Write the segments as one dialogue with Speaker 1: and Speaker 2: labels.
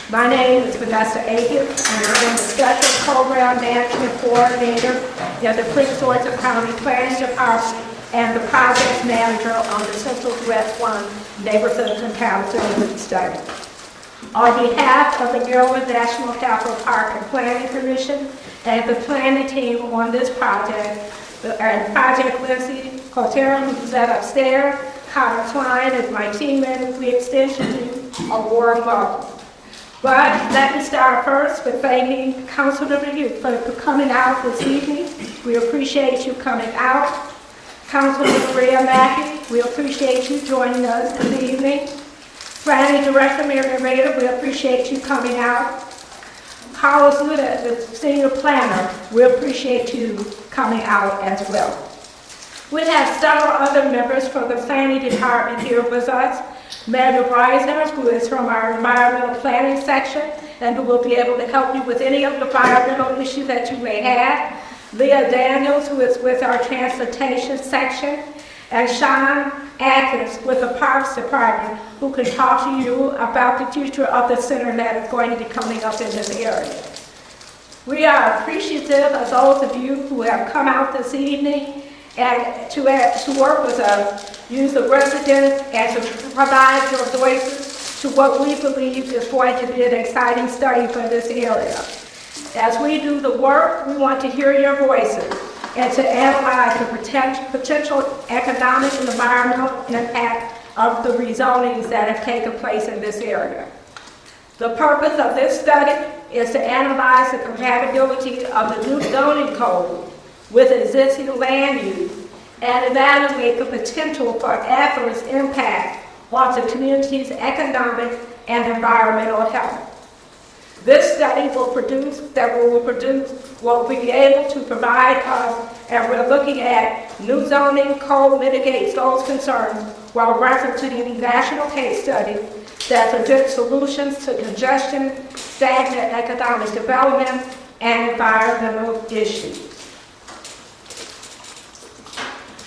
Speaker 1: My name is Vanessa Aiken, and I'm the Special Program Management Coordinator in the Prince George's County Planning Department and the Project Manager on the Central West One Neighborhood Compatibility Study. On behalf of the Maryland National Capital Park and Planning Commission and the planning team on this project, and Project Lindsay Cotero, who's upstairs, Connor Klein is my teammate of the extension team, a warm welcome. But let me start first with thanking Councilor Youth for coming out this evening. We appreciate you coming out. Councilor Maria Mackey, we appreciate you joining us this evening. Planning Director Mary Rader, we appreciate you coming out. Carlos Luda, the Senior Planner, we appreciate you coming out as well. We have several other members from the Planning Department here with us. Manuel Reisner, who is from our Environmental Planning section, and who will be able to help you with any of the environmental issues that you may have. Leah Daniels, who is with our Transportation section, and Sean Atkins with the Parks Department, who can talk to you about the future of the center that is going to be coming up in this area. We are appreciative of those of you who have come out this evening and to work with us, use the residents, and to provide your voices to what we believe is going to be an exciting study for this area. As we do the work, we want to hear your voices and to analyze the potential economic and environmental impact of the rezonings that have taken place in this area. The purpose of this study is to analyze the compatibility of the new zoning code with existing land use and evaluate the potential for adverse impact on the community's economic and environmental health. This study will be able to provide us, and we're looking at new zoning code mitigates those concerns while referencing the national case study that suggests solutions to congestion, stagnant economic development, and environmental issues.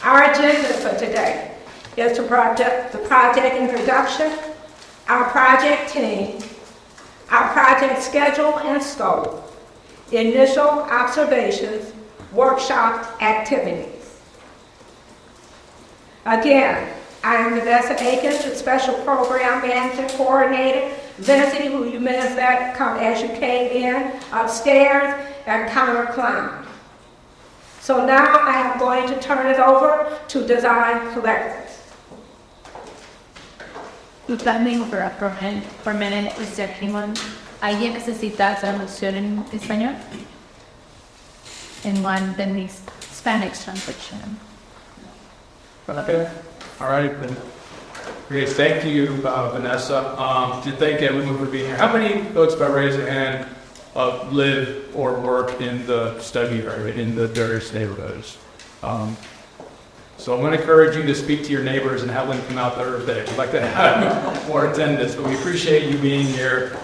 Speaker 1: Our agenda for today is the project introduction, our project team, our project schedule and scope, initial observations, workshop activities. Again, I am Vanessa Akins, the Special Program Management Coordinator, Lindsay, who you met as you came in upstairs, and Connor Klein. So now I am going to turn it over to Design Collectors.
Speaker 2: Standing for a minute, is there anyone? ¿Alguien necesita traducción en español? And one then Spanish translation.
Speaker 3: Okay. All right. Okay. Thank you, Vanessa. To thank everyone for being here. How many folks, by raising a hand, live or work in the study area, in the various neighborhoods? So I'm going to encourage you to speak to your neighbors and have them come out there today. We'd like to have more attendance, but we appreciate you being here.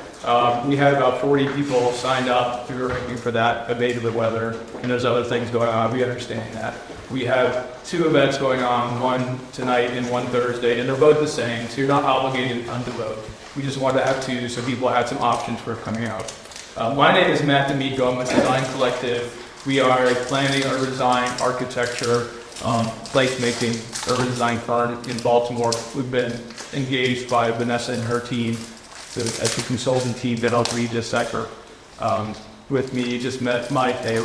Speaker 3: We had about 40 people signed up. We were waiting for that, abated the weather, and there's other things going on. We understand that. We have 2 events going on, one tonight and one Thursday, and they're both the same, so you're not obligated to come to vote. We just wanted to have 2 so people had some options for coming out. My name is Matt D'Amico. I'm with Design Collective. We are a planning, urban design, architecture, placemaking, urban design firm in Baltimore. We've been engaged by Vanessa and her team as a consultant team that helps lead this sector. With me, you just met Maite.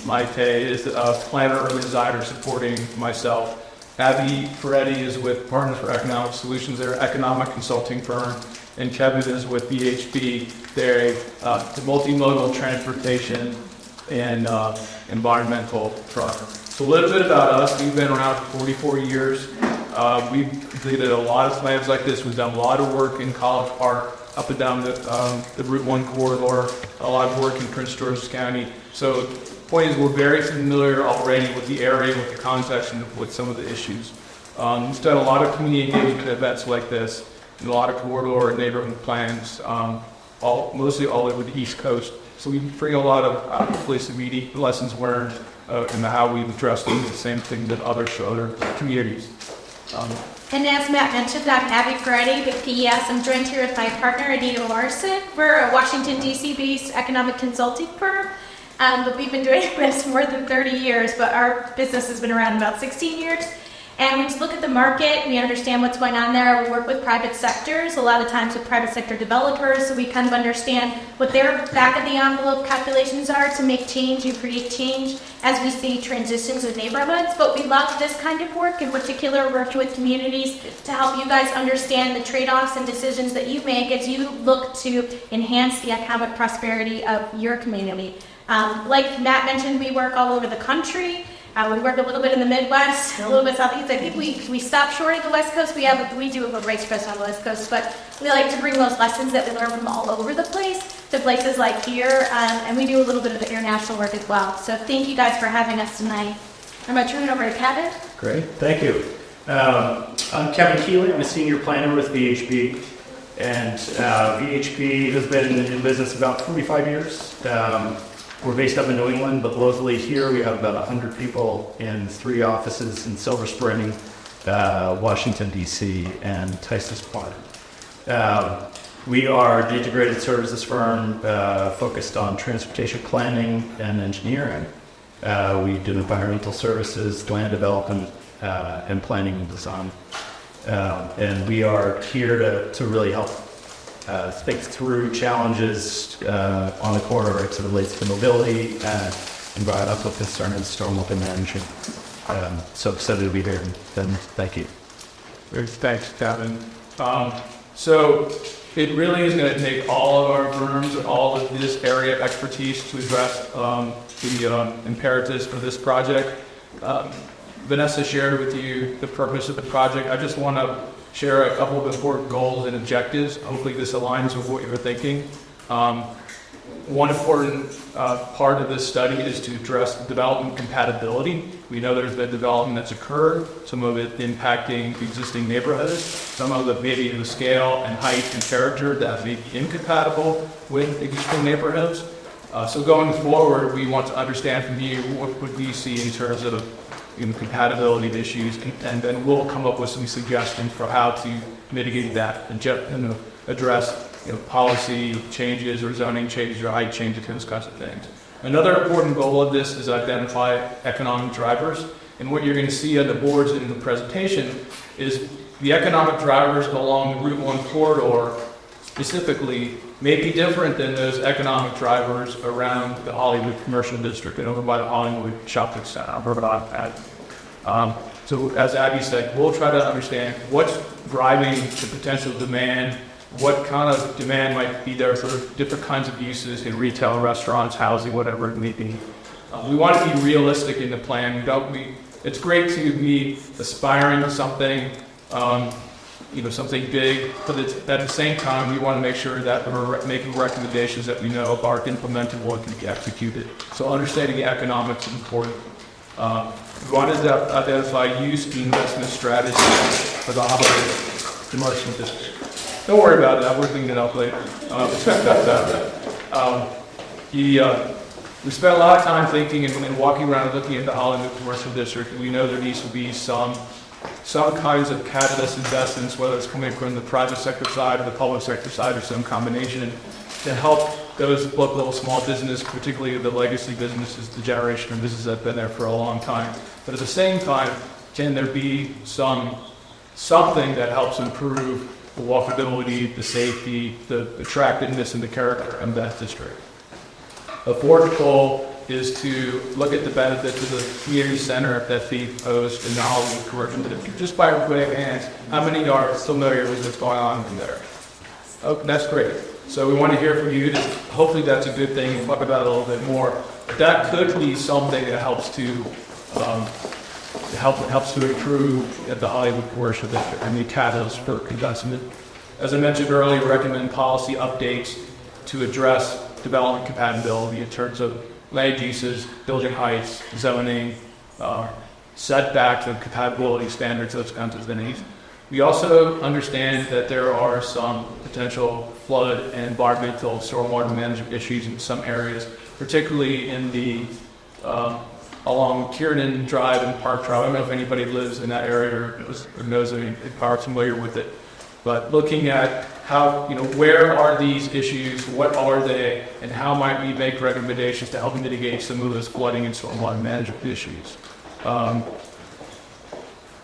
Speaker 3: Maite is a planner, urban designer supporting myself. Abby Ferretti is with Partners for Economic Solutions. They're an economic consulting firm. And Kevin is with BHP. They're a multimodal transportation and environmental firm. So a little bit about us. We've been around for 44 years. We've completed a lot of plans like this. We've done a lot of work in College Park, up and down the Route 1 corridor, a lot of work in Prince George's County. So the point is we're very familiar already with the area, with the context, and with some of the issues. We've done a lot of community engagement events like this, and a lot of corridor and neighborhood plans, mostly all over the East Coast. So we bring a lot of hopefully some immediate lessons learned and how we've addressed the same things that other communities.
Speaker 2: And as Matt mentioned, I'm Abby Ferretti with PES. I'm joined here with my partner, Anita Larson. We're a Washington, D.C.-based economic consulting firm. But we've been doing this more than 30 years, but our business has been around about 16 years. And we just look at the market, we understand what's going on there. We work with private sectors, a lot of times with private sector developers, so we kind of understand what their back of the envelope calculations are to make change and create change as we see transitions in neighborhoods. But we love this kind of work, in particular working with communities to help you guys understand the trade-offs and decisions that you make as you look to enhance the economic prosperity of your community. Like Matt mentioned, we work all over the country. We work a little bit in the Midwest, a little bit southeast. I think we stop short at the West Coast. We do have a race coast on the West Coast, but we like to bring those lessons that we learn from all over the place to places like here, and we do a little bit of international work as well. So thank you guys for having us tonight. I'm going to turn it over to Kevin.
Speaker 4: Great, thank you. I'm Kevin Keeley. I'm a senior planner with VHB, and VHB has been in business about 45 years. We're based up in New England, but locally here we have about 100 people in 3 offices in Silver Spring, Washington, D.C., and Tysons Point. We are an integrated services firm focused on transportation planning and engineering. We do environmental services, land development, and planning and design. And we are here to really help think through challenges on the corridor as it relates to mobility, environmental concern, and stormwater management. So excited to be here, and thank you.
Speaker 3: Thanks, Kevin. So it really is going to take all of our firms and all of this area of expertise to address the imperatives for this project. Vanessa shared with you the purpose of the project. I just want to share a couple of important goals and objectives. Hopefully this aligns with what you're thinking. One important part of this study is to address development compatibility. We know there's been development that's occurred, some of it impacting existing neighborhoods, some of it maybe in the scale and height and character that may be incompatible with existing neighborhoods. So going forward, we want to understand from you what would we see in terms of compatibility issues, and then we'll come up with some suggestions for how to mitigate that and address policy changes or zoning changes or height changes, those kinds of things. Another important goal of this is identify economic drivers, and what you're going to see on the boards in the presentation is the economic drivers along the Route 1 corridor specifically may be different than those economic drivers around the Hollywood Commercial District and over by the Hollywood Shopping Center. So as Abby said, we'll try to understand what's driving the potential demand, what kind of demand might be there for different kinds of uses in retail, restaurants, housing, whatever it may be. We want to be realistic in the plan. It's great to be aspiring to something, something big, but at the same time, we want to make sure that we're making recommendations that we know are implementable and can be executed. So understanding the economics is important. We wanted to identify use and investment strategies for the Hollywood Commercial District. Don't worry about that, we're cleaning it up later. We spent a lot of time thinking and walking around and looking at the Hollywood Commercial District. We know there needs to be some kinds of catalyst investments, whether it's coming from the private sector side or the public sector side or some combination, to help those little small business, particularly the legacy businesses, the generation of businesses that have been there for a long time. But at the same time, can there be something that helps improve the walkability, the safety, the attractiveness, and the character of that district? A fourth goal is to look at the benefits of the community center that we host in the Hollywood Commercial District. Just by a quick hands, how many are familiar with what's going on in there? Oh, that's great. So we want to hear from you. Hopefully that's a good thing. We'll talk about it a little bit more. But that could be something that helps to improve the Hollywood Commercial District and the catalyst for investment. As I mentioned earlier, we recommend policy updates to address development compatibility in terms of land uses, building heights, zoning, setbacks and compatibility standards, those kinds of things. We also understand that there are some potential flood and environmental stormwater management issues in some areas, particularly in the along Kiernan Drive and Park Drive. I don't know if anybody lives in that area or knows any, are familiar with it. But looking at how, where are these issues, what are they, and how might we make recommendations to help mitigate some of those flooding and stormwater management issues.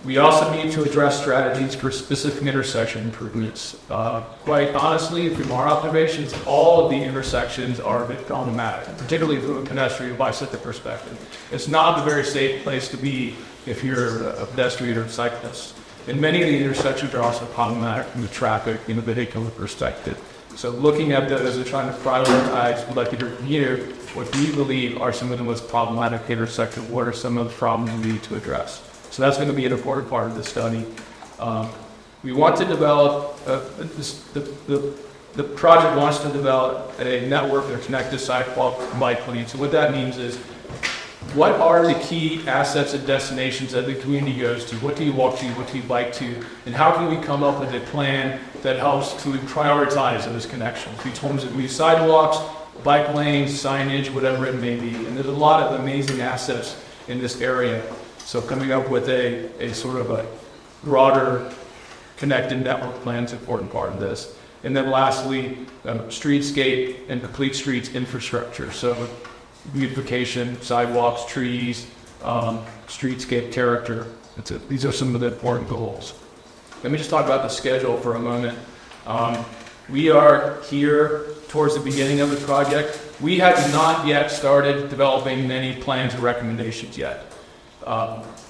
Speaker 3: We also need to address strategies for specific intersection improvements. Quite honestly, from our observations, all of the intersections are a bit problematic, particularly from a pedestrian or bicycle perspective. It's not a very safe place to be if you're a pedestrian or cyclist. And many of the intersections are also problematic from the traffic and the vehicular perspective. So looking at those and trying to prioritize, we'd like to review what we believe are some of the most problematic intersections, what are some of the problems we need to address. So that's going to be an important part of the study. We want to develop, the project wants to develop a network of connected sidewalk and bike lanes. So what that means is, what are the key assets and destinations that the community goes to? What do you walk to? What do you bike to? And how can we come up with a plan that helps to prioritize those connections between sidewalks, bike lanes, signage, whatever it may be? And there's a lot of amazing assets in this area. So coming up with a sort of a broader connected network plan is an important part of this. And then lastly, streetscape and complete streets infrastructure. So beautification, sidewalks, trees, streetscape character. These are some of the important goals. Let me just talk about the schedule for a moment. We are here towards the beginning of the project. We have not yet started developing many plans or recommendations yet.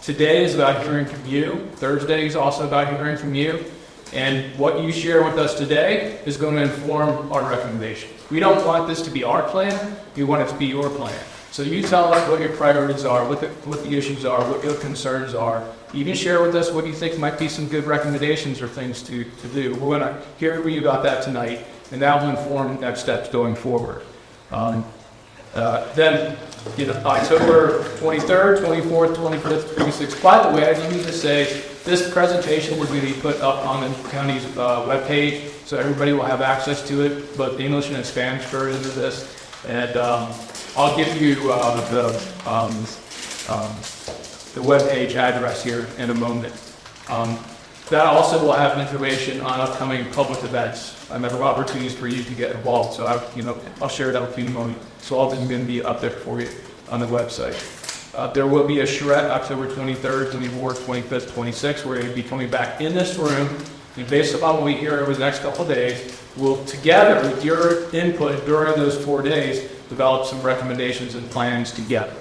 Speaker 3: Today is about hearing from you. Thursday is also about hearing from you. And what you share with us today is going to inform our recommendations. We don't want this to be our plan. We want it to be your plan. So you tell us what your priorities are, what the issues are, what your concerns are. You can share with us what you think might be some good recommendations or things to do. We're going to hear from you about that tonight, and that will inform next steps going forward. Then, October 23rd, 24th, 25th, 26th. By the way, I do need to say, this presentation will be put up on the county's webpage, so everybody will have access to it, both English and Spanish version of this. And I'll give you the webpage address here in a moment. That also will have information on upcoming public events. I have opportunities for you to get involved, so I'll share that with you in a moment. So all this is going to be up there for you on the website. There will be a charrette October 23rd, 24th, 25th, 26th. We're going to be coming back in this room, and based upon what we hear over the next couple of days, we'll together with your input during those 4 days develop some recommendations and plans together.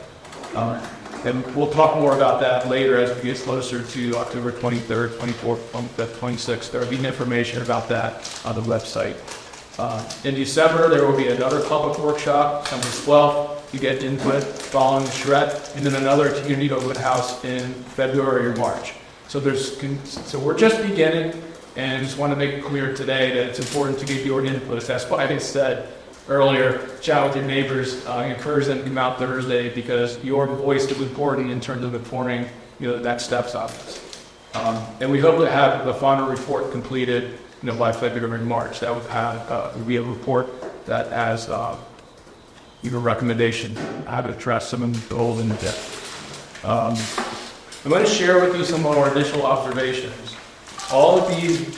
Speaker 3: And we'll talk more about that later as we get closer to October 23rd, 24th, 25th, 26th. There will be information about that on the website. In December, there will be another public workshop, December 12th, to get input following the charrette, and then another community open house in February or March. So we're just beginning, and I just want to make it clear today that it's important to get your input. That's why I said earlier, chat with your neighbors, encourage them to come out Thursday, because your voice is important in terms of informing that steps on this. And we hope to have the final report completed by February and March. That would have be a report that has your recommendation how to address some of the goals in the depth. I'm going to share with you some of our initial observations. All of these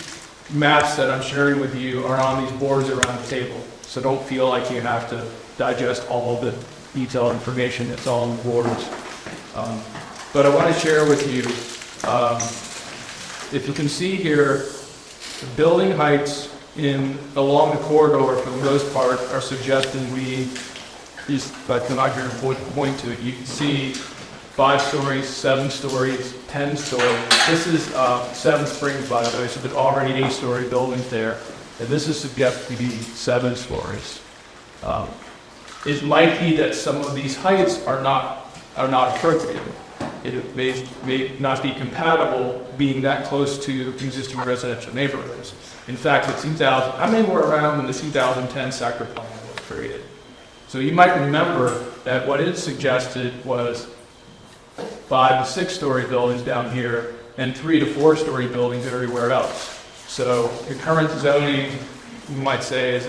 Speaker 3: maps that I'm sharing with you are on these boards around the table. So don't feel like you have to digest all of the detailed information that's all on the boards. But I want to share with you, if you can see here, the building heights along the corridor for the most part are suggesting but I'm not here to point to it. You can see 5 stories, 7 stories, 10 stories. This is Seven Springs, by the way, so there's already 8-story buildings there. And this is suggested to be 7 stories. It might be that some of these heights are not appropriate. It may not be compatible being that close to existing residential neighborhoods. In fact, I mean, we're around when the 2010 sector plan was created. So you might remember that what it suggested was 5 to 6-story buildings down here and 3 to 4-story buildings everywhere else. So the current zoning, you might say, is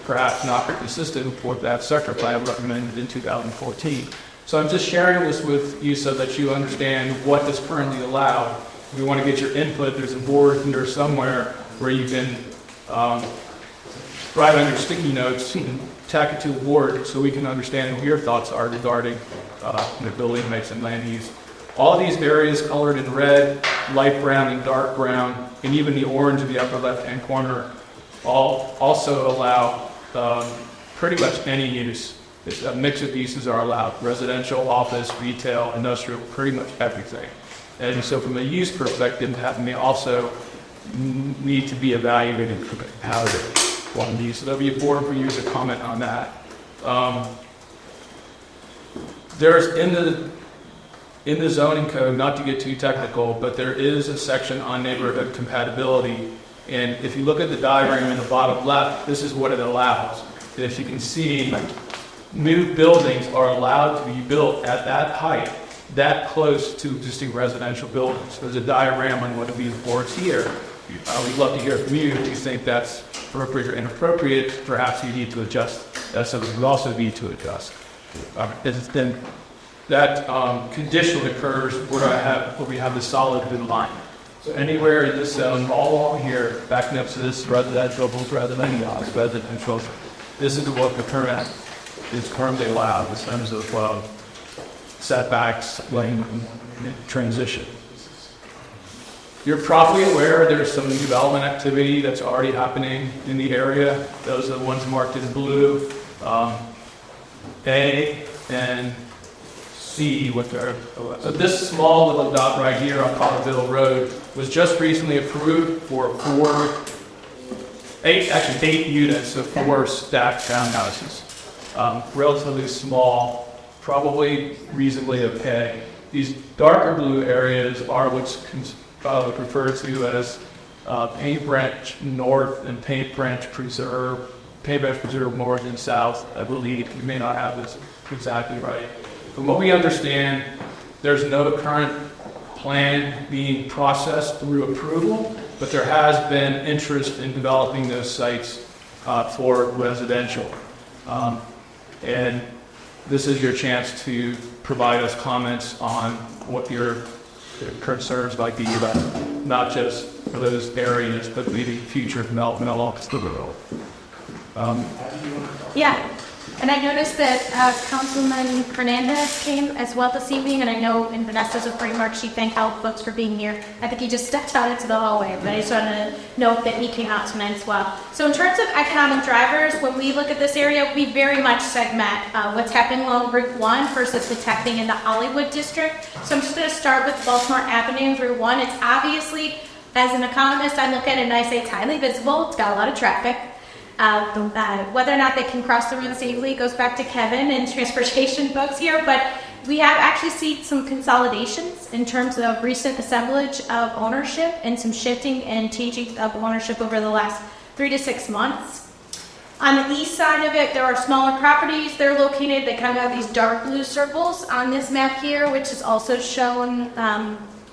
Speaker 3: perhaps not consistent with that sector plan recommended in 2014. So I'm just sharing this with you so that you understand what is currently allowed. We want to get your input. There's a board in there somewhere where you can write on your sticky notes and tack it to the board so we can understand what your thoughts are regarding the building mix and land use. All these areas colored in red, light brown, and dark brown, and even the orange in the upper left-hand corner, all also allow pretty much any use. A mix of uses are allowed: residential, office, retail, industrial, pretty much everything. And so from a use perspective, that may also need to be evaluated for how to want to use. So there'll be a board for you to comment on that. There's in the zoning code, not to get too technical, but there is a section on neighborhood compatibility. And if you look at the diagram in the bottom left, this is what it allows. And if you can see, new buildings are allowed to be built at that height, that close to existing residential buildings. There's a diagram on one of these boards here. We'd love to hear from you if you think that's appropriate or inappropriate. Perhaps you need to adjust. That's something we also need to adjust. Then that condition occurs where we have the solid blue line. So anywhere in this zone, all along here, backing up to this residential, rather than residential, this is what the permit is currently allowed in terms of setbacks, lane transition. You're probably aware there's some development activity that's already happening in the area. Those are the ones marked in blue. A and C, this small little dot right here on Colorville Road was just recently approved for 8 units of 4 stacked townhouses. Relatively small, probably reasonably okay. These darker blue areas are what's referred to as Paint Branch North and Paint Branch Preserve. Paint Branch Preserve North and South, I believe. We may not have this exactly right. From what we understand, there's no current plan being processed through approval, but there has been interest in developing those sites for residential. And this is your chance to provide us comments on what your concerns might be about not just for those areas, but maybe future development along the road.
Speaker 2: Yeah, and I noticed that Councilman Hernandez came as well this evening, and I know in Vanessa's remarks she thanked all folks for being here. I think he just stepped out into the hallway, but I just wanted to note that he came out tonight as well. So in terms of economic drivers, when we look at this area, we very much segment what's happening along Route 1 versus what's happening in the Hollywood district. So I'm just going to start with Baltimore Avenue and Route 1. It's obviously, as an economist, I look at it and I say it's highly visible. It's got a lot of traffic. Whether or not they can cross the road safely goes back to Kevin and transportation folks here, but we have actually seen some consolidations in terms of recent assemblage of ownership and some shifting and changing of ownership over the last 3 to 6 months. On the east side of it, there are smaller properties. They're located, they kind of have these dark blue circles on this map here, which is also shown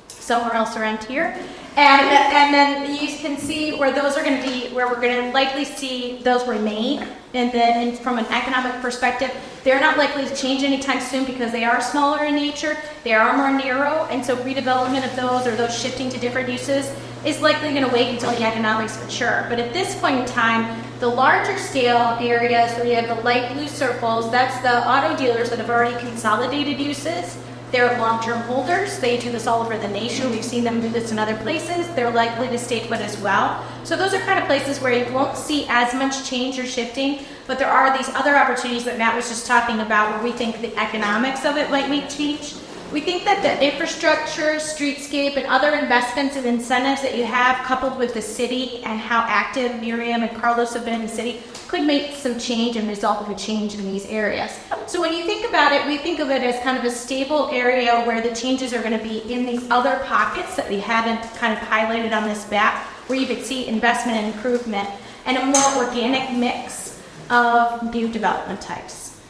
Speaker 2: somewhere else around here. And then you can see where those are going to be, where we're going to likely see those remain. And then from an economic perspective, they're not likely to change anytime soon because they are smaller in nature, they are more narrow, and so redevelopment of those or those shifting to different uses is likely going to wait until the economics mature. But at this point in time, the larger scale areas where you have the light blue circles, that's the auto dealers that have already consolidated uses. They're long-term holders. They do this all over the nation. We've seen them do this in other places. They're likely to stay put as well. So those are kind of places where you won't see as much change or shifting, but there are these other opportunities that Matt was just talking about where we think the economics of it might make change. We think that the infrastructure, streetscape, and other investments and incentives that you have coupled with the city and how active Miriam and Carlos have been in the city could make some change and result of a change in these areas. So when you think about it, we think of it as kind of a stable area where the changes are going to be in these other pockets that we haven't kind of highlighted on this map, where you could see investment and improvement and a more organic mix of new development types.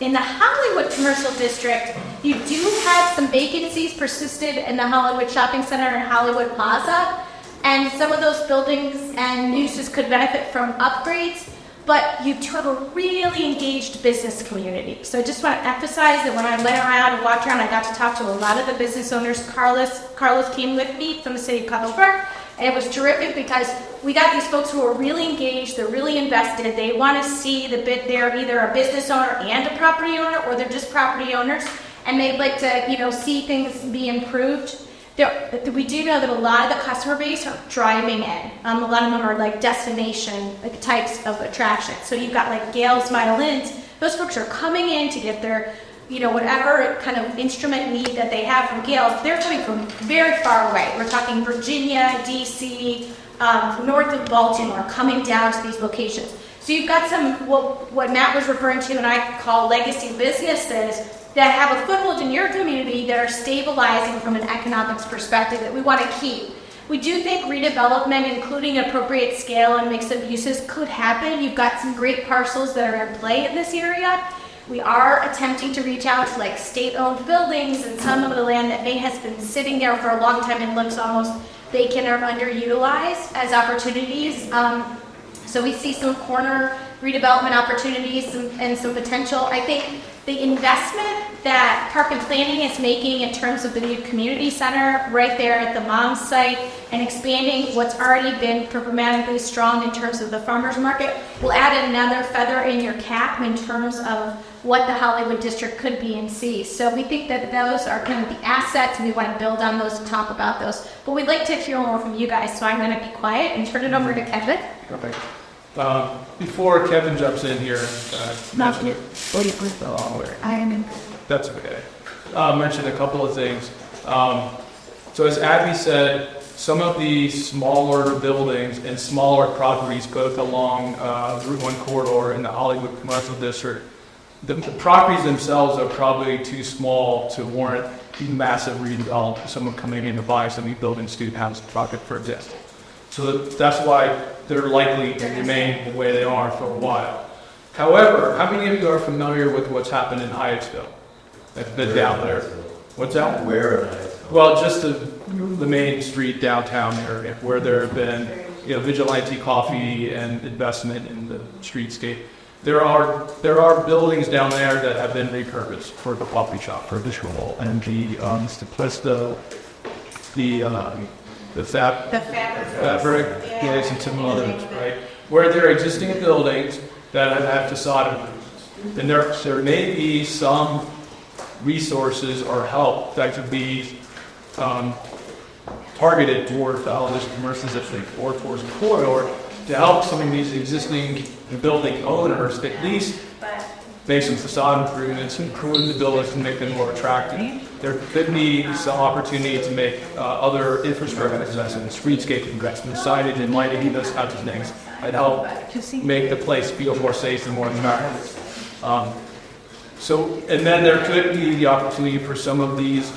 Speaker 2: In the Hollywood Commercial District, you do have some vacancies persisted in the Hollywood Shopping Center and Hollywood Plaza, and some of those buildings and uses could benefit from upgrades. but you have a really engaged business community. So I just want to emphasize that when I went around and walked around, I got to talk to a lot of the business owners. Carlos came with me from the city of Culver, and it was terrific because we got these folks who are really engaged, they're really invested, they want to see they're either a business owner and a property owner, or they're just property owners, and they'd like to, see things be improved. We do know that a lot of the customer base are driving in. A lot of them are like destination types of attractions. So you've got like Gales Violins. Those folks are coming in to get their, whatever kind of instrument need that they have from Gales. They're coming from very far away. We're talking Virginia, DC, north of Baltimore, coming down to these locations. So you've got some, what Matt was referring to and I call legacy businesses that have a foothold in your community that are stabilizing from an economics perspective that we want to keep. We do think redevelopment, including appropriate scale and mix of uses, could happen. You've got some great parcels that are in play in this area. We are attempting to reach out to like state-owned buildings and some of the land that may has been sitting there for a long time and looks almost vacant or underutilized as opportunities. So we see some corner redevelopment opportunities and some potential. I think the investment that Park and Planning is making in terms of the new community center right there at the Moms site and expanding what's already been programmatically strong in terms of the farmers market will add another feather in your cap in terms of what the Hollywood district could be and see. So we think that those are kind of the assets and we want to build on those and talk about those. But we'd like to hear more from you guys, so I'm going to be quiet and turn it over to Kevin.
Speaker 3: Perfect. Before Kevin jumps in here, that's okay. Mention a couple of things. So as Abby said, some of the smaller buildings and smaller properties, both along Route 1 corridor and the Hollywood Commercial District, the properties themselves are probably too small to warrant the massive redevelopment. Someone coming in to buy some of these buildings, student housing project, for example. So that's why they're likely to remain the way they are for a while. However, how many of you are familiar with what's happened in Hyattsville? That's been down there. What's that?
Speaker 5: Where in Hyattsville?
Speaker 3: Well, just the main street downtown area where there have been, Vigilante Coffee and investment in the streetscape. There are buildings down there that have been repurposed for the coffee shop, for visual, and the Stiplisto, the fabric, yes, and some others, right? Where there are existing buildings that have facade improvements. And there may be some resources or help that could be targeted towards the Hollywood commercials if they or towards the corridor to help some of these existing building owners at least make some facade improvements, improve the buildings and make them more attractive. There could be some opportunity to make other infrastructure investments, streetscape investments, signage and lighting, those kinds of things. I'd help make the place feel more safe and more environmental. And then there could be the opportunity for some of these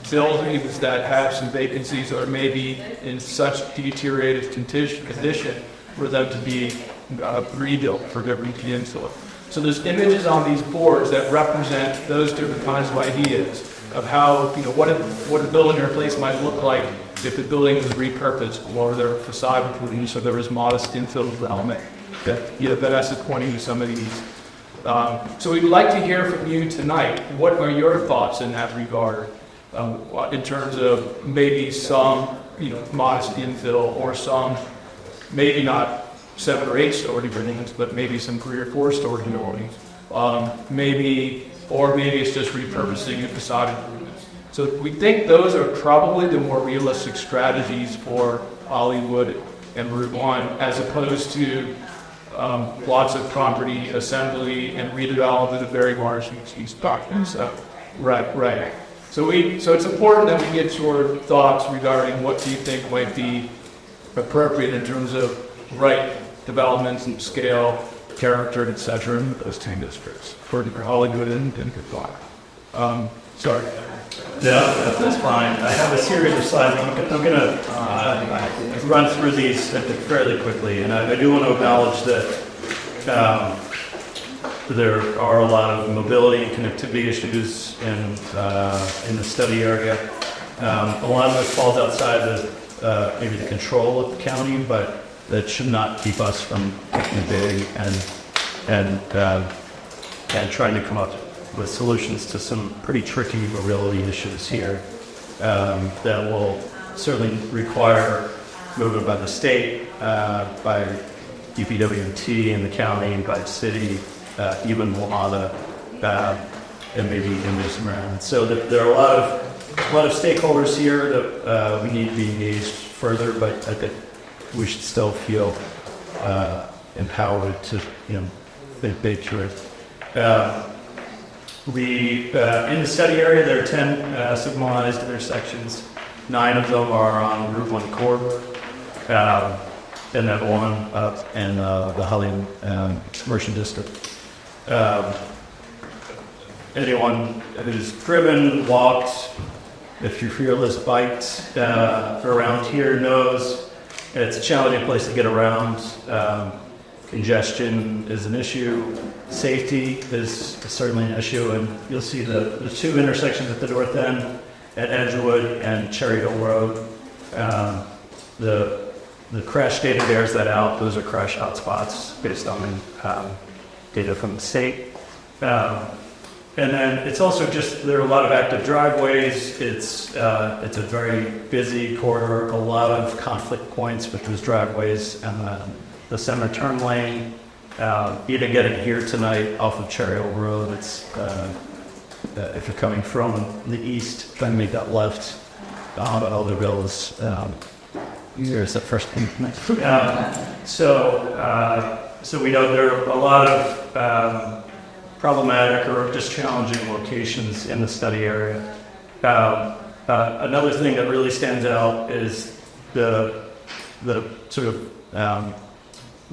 Speaker 3: buildings that have some vacancies or maybe in such deteriorated condition for them to be rebuilt for different peninsula. So there's images on these boards that represent those different kinds of ideas of how, what a building or a place might look like if the building was repurposed or their facade improved, so there was modest infill development that's pointing to some of these. So we'd like to hear from you tonight. What are your thoughts in that regard in terms of maybe some, modest infill or some, maybe not 7 or 8 story buildings, but maybe some 3 or 4 story buildings. Maybe it's just repurposing the facade improvements. So we think those are probably the more realistic strategies for Hollywood and Route 1, as opposed to lots of property assembly and redevelopment of very large mixed-use properties. So, right. So it's important that we get your thoughts regarding what do you think might be appropriate in terms of developments and scale, character, etc. in those 10 districts for Hollywood and goodbye. Sorry.
Speaker 4: Yeah, that's fine. I have a series of slides. I'm going to run through these fairly quickly, and I do want to acknowledge that there are a lot of mobility and connectivity issues in the study area. A lot of this falls outside maybe the control of the county, but that should not keep us from thinking big and trying to come up with solutions to some pretty tricky mobility issues here that will certainly require movement by the state, by UPWT and the county, by the city, even WMATA, and maybe Images Maryland. So there are a lot of stakeholders here that we need to be engaged further, but I think we should still feel empowered to, think big through it. In the study area, there are 10 signalized intersections. 9 of them are on Route 1 corridor, and then 1 up in the Hollywood Commercial District. Anyone who's driven, walked, if you're fearless, biked around here knows it's a challenging place to get around. Congestion is an issue. Safety is certainly an issue, and you'll see the 2 intersections at the north end at Edgewood and Cherry Hill Road. The crash data bears that out. Those are crash hotspots based on data from the state. And then it's also just, there are a lot of active driveways. It's a very busy corridor, a lot of conflict points with those driveways and the center turn lane. Even getting here tonight off of Cherry Hill Road, it's if you're coming from the east, trying to make that left on Elderville is here's the first thing. So we know there are a lot of problematic or just challenging locations in the study area. Another thing that really stands out is the sort of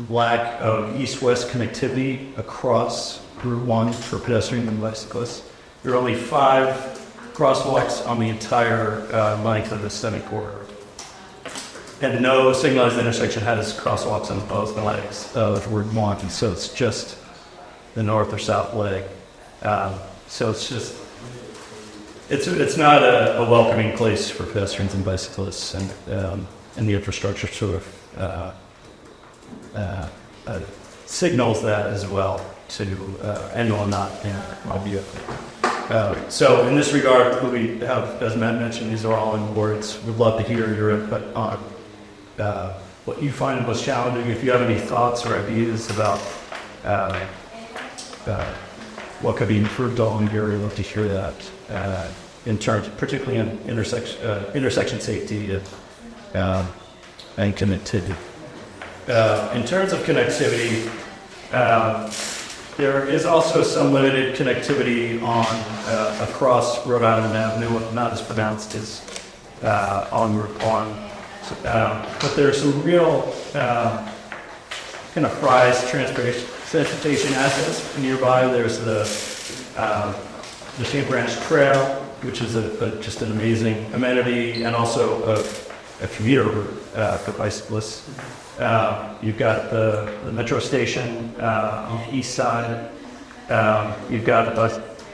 Speaker 4: lack of east-west connectivity across Route 1 for pedestrians and bicyclists. There are only 5 crosswalks on the entire length of the study corridor. And no signalized intersection has crosswalks on both legs of Route 1, and so it's just the north or south leg. So it's just, it's not a welcoming place for pedestrians and bicyclists, and the infrastructure sort of signals that as well to anyone not in my view. So in this regard, we have, as Matt mentioned, these are all in words. We'd love to hear your input on what you find most challenging. If you have any thoughts or ideas about what could be improved on here, we'd love to hear that in terms, particularly in intersection safety and connectivity. In terms of connectivity, there is also some limited connectivity on across Rhode Island Avenue, not as pronounced as on Route 1. But there's some real kind of prized transportation assets nearby. There's the St. Branch Trail, which is just an amazing amenity, and also a commuter route for bicyclists. You've got the metro station on the east side. You've got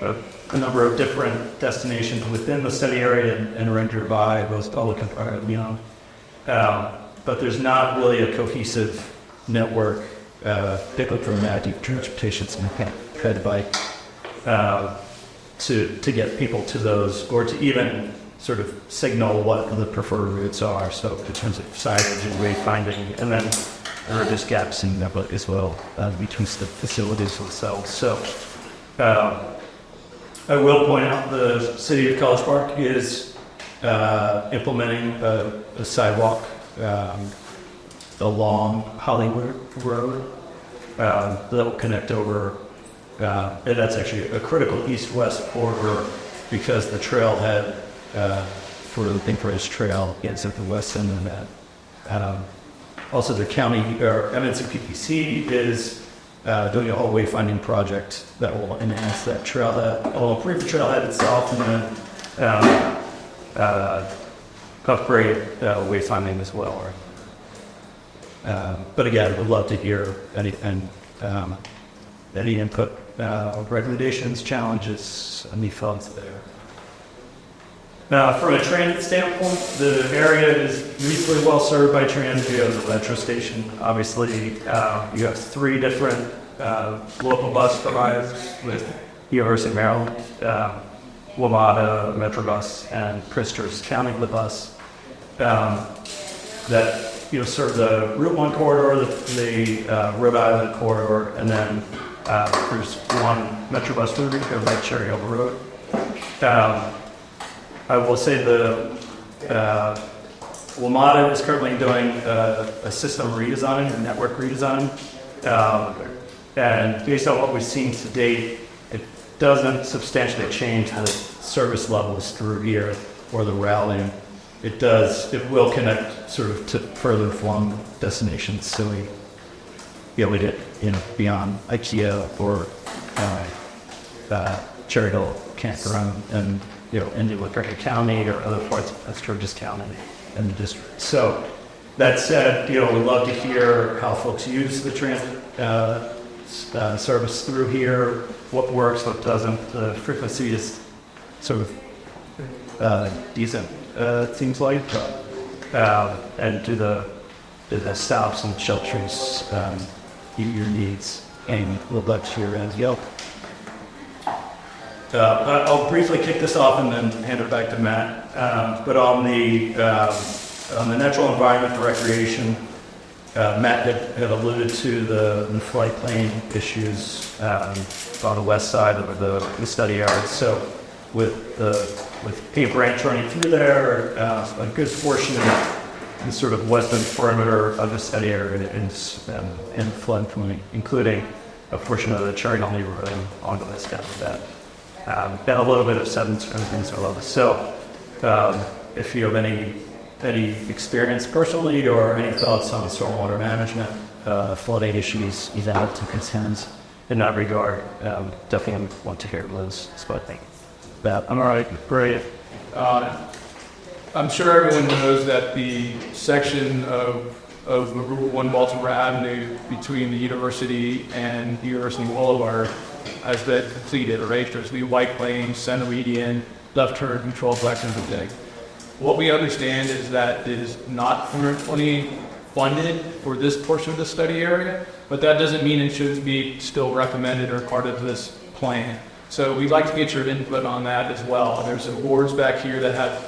Speaker 4: a number of different destinations within the study area and rendered by both public and private beyond. But there's not really a cohesive network, particularly for active transportation and ped bike, to get people to those, or to even sort of signal what the preferred routes are. So in terms of signage and wayfinding, and then there are just gaps in that as well between the facilities themselves. So I will point out the city of College Park is implementing a sidewalk along Hollywood Road that will connect over, and that's actually a critical east-west corridor because the trailhead for the Pinkerage Trail gets at the west end of that. Also, the county, or MNCPPC, is doing a whole wayfinding project that will enhance that trailhead, will improve the trailhead itself, and then upgrade wayfinding as well. But again, we'd love to hear any input, recommendations, challenges, any thoughts there. From a transit standpoint, the area is reasonably well served by transit. You have the metro station, obviously. You have 3 different local bus providers with University of Maryland, WMATA, Metrobus, and Pristers County Bus that serve the Route 1 corridor, the Rhode Island corridor, and then there's one Metrobus through Rico by Cherry Hill Road. I will say the WMATA is currently doing a system redesign, a network redesign, and based on what we've seen to date, it doesn't substantially change the service levels through here or the routing. It will connect sort of to further flung destinations, so we be able to get beyond IKEA or Cherry Hill Campground and into LaGrange County or other parts of Sturgis County and the district. So that said, we'd love to hear how folks use the transit service through here, what works, what doesn't. The frequency is sort of decent, it seems like. And do the stops and shelters meet your needs? And we'll let you hear as Yelp. I'll briefly kick this off and then hand it back to Matt. But on the natural environment and recreation, Matt had alluded to the flight plane issues on the west side of the study yard. So with Cape Branch running through there, a good portion of the sort of western perimeter of the study area is in floodplain, including a portion of the Cherry Hill neighborhood on the west end of that. And a little bit of sediment and things like that. So if you have any experience personally or any thoughts on stormwater management, flooding issues, event concerns in that regard, definitely want to hear those. So I think that.
Speaker 3: All right, great. I'm sure everyone knows that the section of Route 1 Baltimore Avenue between the university and the University Boulevard has been completed, right? There's the white lane, center median, left turn control sections of day. What we understand is that it is not currently funded for this portion of the study area, but that doesn't mean it shouldn't be still recommended or part of this plan. So we'd like to get your input on that as well. There's some boards back here that have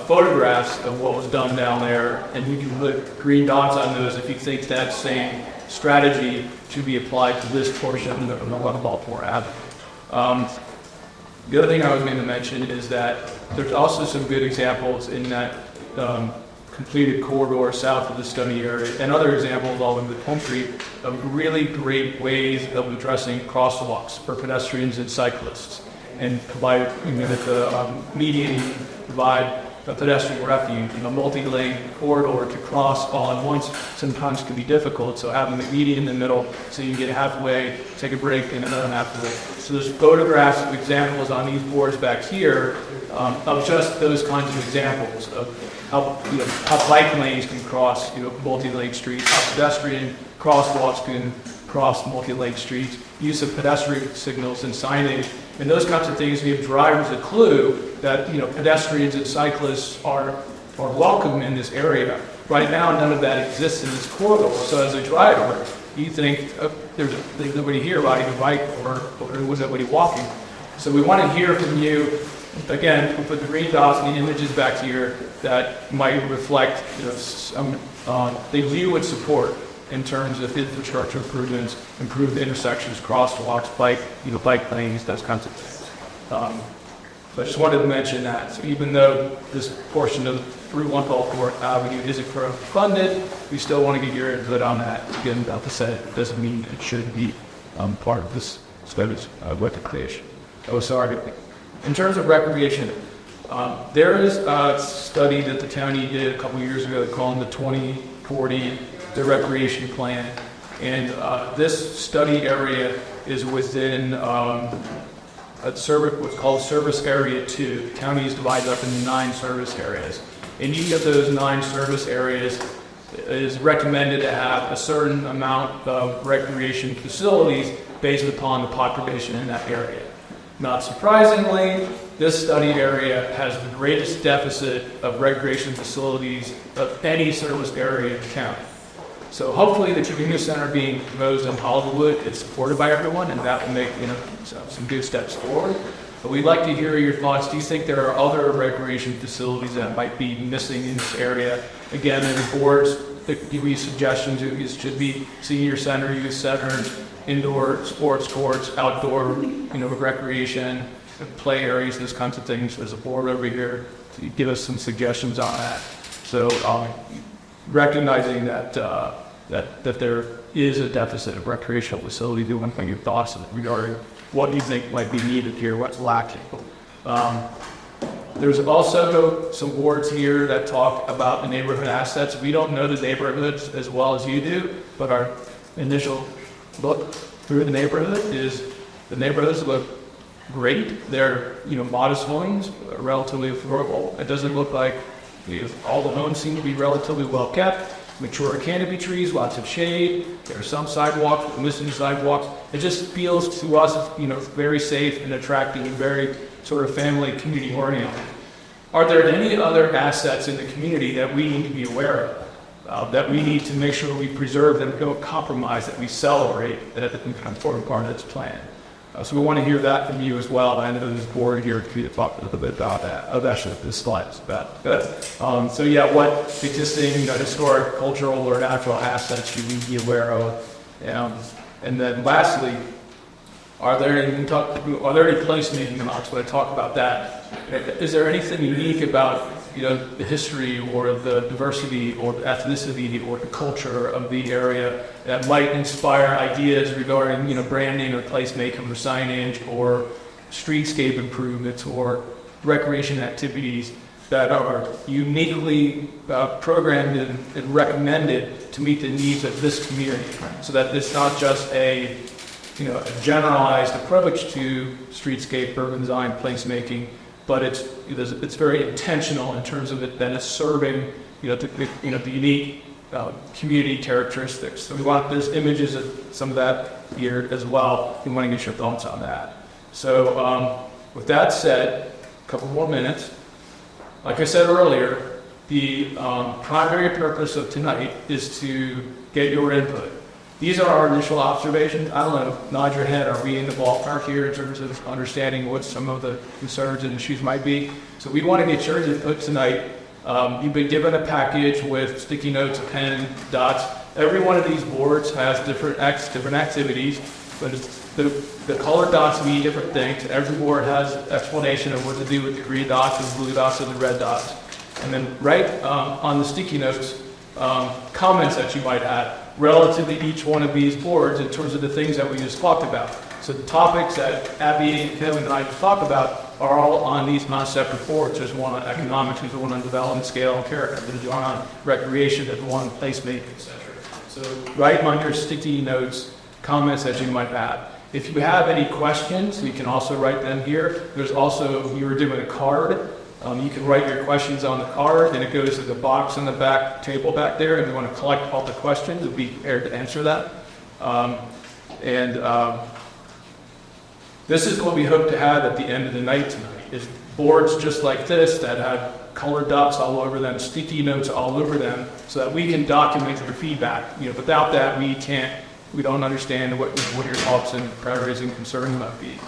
Speaker 3: photographs of what was done down there, and we can put green dots on those if you think that same strategy should be applied to this portion of the Baltimore Avenue. The other thing I was going to mention is that there's also some good examples in that completed corridor south of the study area, and other examples all over the country of really great ways of addressing crosswalks for pedestrians and cyclists, and provide the median provide a pedestrian refuge in a multi-lane corridor to cross all at once sometimes can be difficult. So having the median in the middle so you can get halfway, take a break, and another halfway. So there's photographs of examples on these boards back here of just those kinds of examples of how bike lanes can cross multi-lane streets, how pedestrian crosswalks can cross multi-lane streets, use of pedestrian signals and signage, and those kinds of things give drivers a clue that pedestrians and cyclists are welcome in this area. Right now, none of that exists in this corridor. So as a driver, you think there's nobody here riding a bike or was nobody walking. So we want to hear from you. Again, we'll put the green dots and the images back here that might reflect some things you would support in terms of infrastructure improvements, improved intersections, crosswalks, bike lanes, those kinds of things. So I just wanted to mention that. So even though this portion of Route 1 Baltimore Avenue isn't funded, we still want to get your input on that. Again, about to say it doesn't mean it should be part of this study's legislation. Oh, sorry. In terms of recreation, there is a study that the county did a couple years ago called the 2040 the recreation plan, and this study area is within what's called Service Area 2. The county is divided up into 9 service areas. In each of those 9 service areas is recommended to have a certain amount of recreation facilities based upon the population in that area. Not surprisingly, this study area has the greatest deficit of recreation facilities of any serviced area in the county. So hopefully the community center being proposed in Hollywood is supported by everyone, and that will make some good steps forward. But we'd like to hear your thoughts. Do you think there are other recreation facilities that might be missing in this area? Again, the boards that give you suggestions. It should be senior center, youth centers, indoor sports courts, outdoor, recreation, play areas, those kinds of things. There's a board over here to give us some suggestions on that. So recognizing that that there is a deficit of recreational facility, do one thing your thoughts regarding what do you think might be needed here, what's lacking. There's also some boards here that talk about the neighborhood assets. We don't know the neighborhoods as well as you do, but our initial look through the neighborhood is the neighborhoods look great. They're modest homes, relatively affordable. It doesn't look like all the homes seem to be relatively well kept. Mature canopy trees, lots of shade. There are some sidewalks, missing sidewalks. It just feels to us, very safe and attractive and very sort of family community oriented. Are there any other assets in the community that we need to be aware of, that we need to make sure we preserve, that we don't compromise, that we celebrate, that it's an important part of this plan? So we want to hear that from you as well. I know there's a board here to talk a little bit about that. Oh, actually, this slide is about good. So yeah, what existing historic, cultural, or natural assets should we be aware of? And then lastly, are there any placemaking in Oxford? I talk about that. Is there anything unique about the history or the diversity or the ethnicity or the culture of the area that might inspire ideas regarding branding or placemaking or signage or streetscape improvements or recreation activities that are uniquely programmed and recommended to meet the needs of this community, so that it's not just a generalized approach to streetscape, urban design, placemaking, but it's very intentional in terms of it. Then it's serving the unique community characteristics. So we want there's images of some of that here as well. We want to get your thoughts on that. So with that said, a couple more minutes. Like I said earlier, the primary purpose of tonight is to get your input. These are our initial observations. I don't know, nod your head, are we in the ballpark here in terms of understanding what some of the concerns and issues might be? So we want to get your input tonight. You've been given a package with sticky notes, a pen, dots. Every one of these boards has different activities, but the colored dots mean different things. Every board has an explanation of what to do with the green dots, the blue dots, and the red dots. And then right on the sticky notes, comments that you might have relative to each one of these boards in terms of the things that we just talked about. So the topics that Abby and Kevin and I just talked about are all on these non-separate boards. There's one on economics, there's one on development, scale, and character, there's one on recreation, there's one on placemaking, etc. So write on your sticky notes comments that you might have. If you have any questions, you can also write them here. There's also, we were doing a card. You can write your questions on the card, and it goes to the box on the back table back there. If you want to collect all the questions, we'll be prepared to answer that. This is what we hope to have at the end of the night tonight, is boards just like this that have colored dots all over them, sticky notes all over them, so that we can document your feedback. Without that, we don't understand what your thoughts and priorities and concerns might be.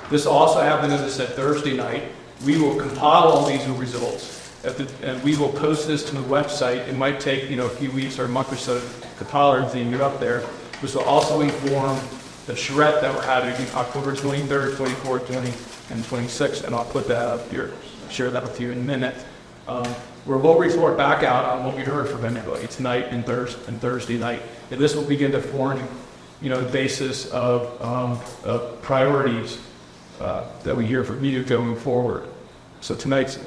Speaker 3: This also happens, as I said, Thursday night. We will compile all these results, and we will post this to the website. It might take a few weeks or a month or so to compile everything and get up there. This will also inform the charrette that we're having October 23rd, 24th, 20th, and 26th, and I'll put that up here, share that with you in a minute. We'll report back out on what we heard from everybody tonight and Thursday night, and this will begin to form, the basis of priorities that we hear from you going forward. So tonight's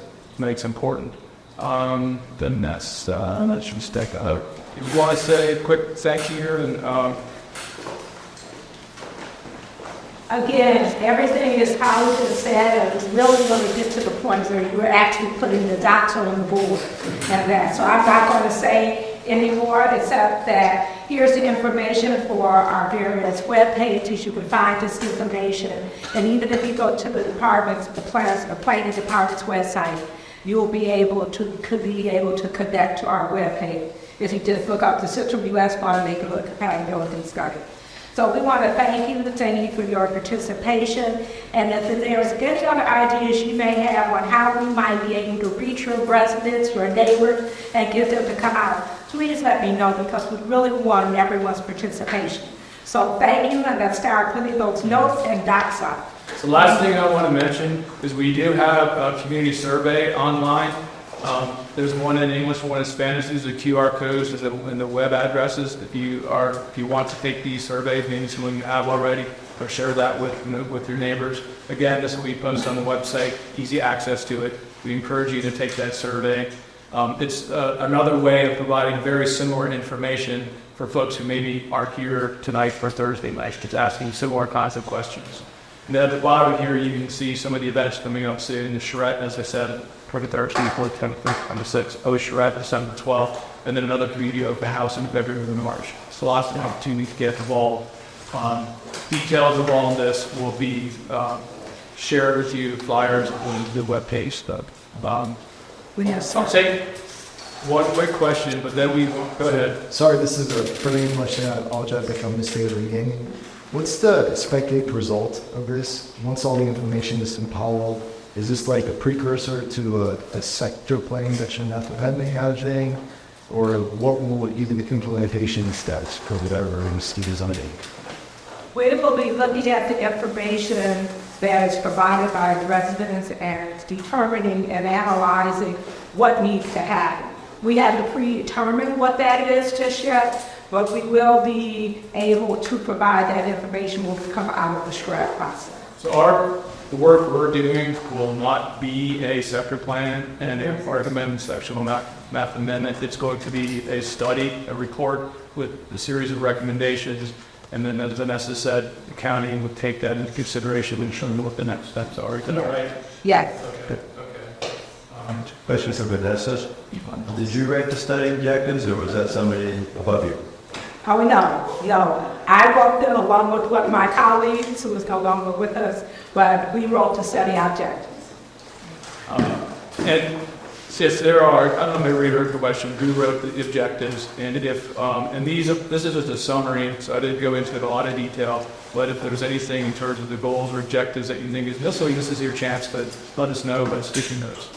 Speaker 3: important. Then that should stick out. If you want to say a quick thank you here, and
Speaker 1: Again, everything is how it is said, and it's really going to get to the point where you're actually putting the dots on the board and that. So I'm not going to say anymore, except that here's the information for our various web pages. You can find this information. And even if you go to the department's, the planning department's website, you'll be able to connect to our web page. If you just look up the Central U.S. Water, they can look at planning building study. So we want to thank you for your participation. And if there's any other ideas you may have on how we might be able to reach your residents, your neighbors, and get them to come out, please let me know, because we really want everyone's participation. So thank you, and let's start putting those notes and docs up.
Speaker 3: So the last thing I want to mention is we do have a community survey online. There's one in English, one in Spanish. These are QR codes and the web addresses. If you want to take these surveys, maybe someone you have already, or share that with your neighbors. Again, this will be posted on the website, easy access to it. We encourage you to take that survey. It's another way of providing very similar information for folks who maybe aren't here tonight for Thursday night, just asking similar kinds of questions. And then at the bottom here, you can see some of the events coming up soon. The Charrette, as I said, 23rd, 24th, 25th, and the 6th. Oh, Charrette, December 12th. And then another community open house in February and March. So lots of opportunity to get involved. Details of all of this will be shared with you, flyers on the webpage stuff. I'll take one quick question, but then we go ahead.
Speaker 5: Sorry, this is a pretty much, I apologize if I'm misstating. What's the expected result of this? Once all the information is compiled, is this like a precursor to a sector plan that should not have any housing? Or what will even the implementation steps for whatever Steve is under?
Speaker 1: We will be looking at the information that is provided by the residents and determining and analyzing what needs to happen. We haven't predetermined what that is just yet, but we will be able to provide that information when we come out of the SHRED process.
Speaker 3: So the work we're doing will not be a sector plan and a part amendment section will not map amendment. It's going to be a study, a report with a series of recommendations. And then, as Vanessa said, the county would take that into consideration and show them what the next steps are. Is that all right?
Speaker 1: Yes.
Speaker 3: Okay.
Speaker 6: Question for Vanessa. Did you write the study objectives, or was that somebody above you?
Speaker 1: Oh, no. I wrote them along with what my colleagues who was no longer with us, but we wrote the study objectives.
Speaker 3: And since there are, I don't know, maybe read the question, who wrote the objectives, and if, and this is just a summary, so I didn't go into a lot of detail, but if there's anything in terms of the goals or objectives that you think is, this is your chance, but let us know by sticky notes.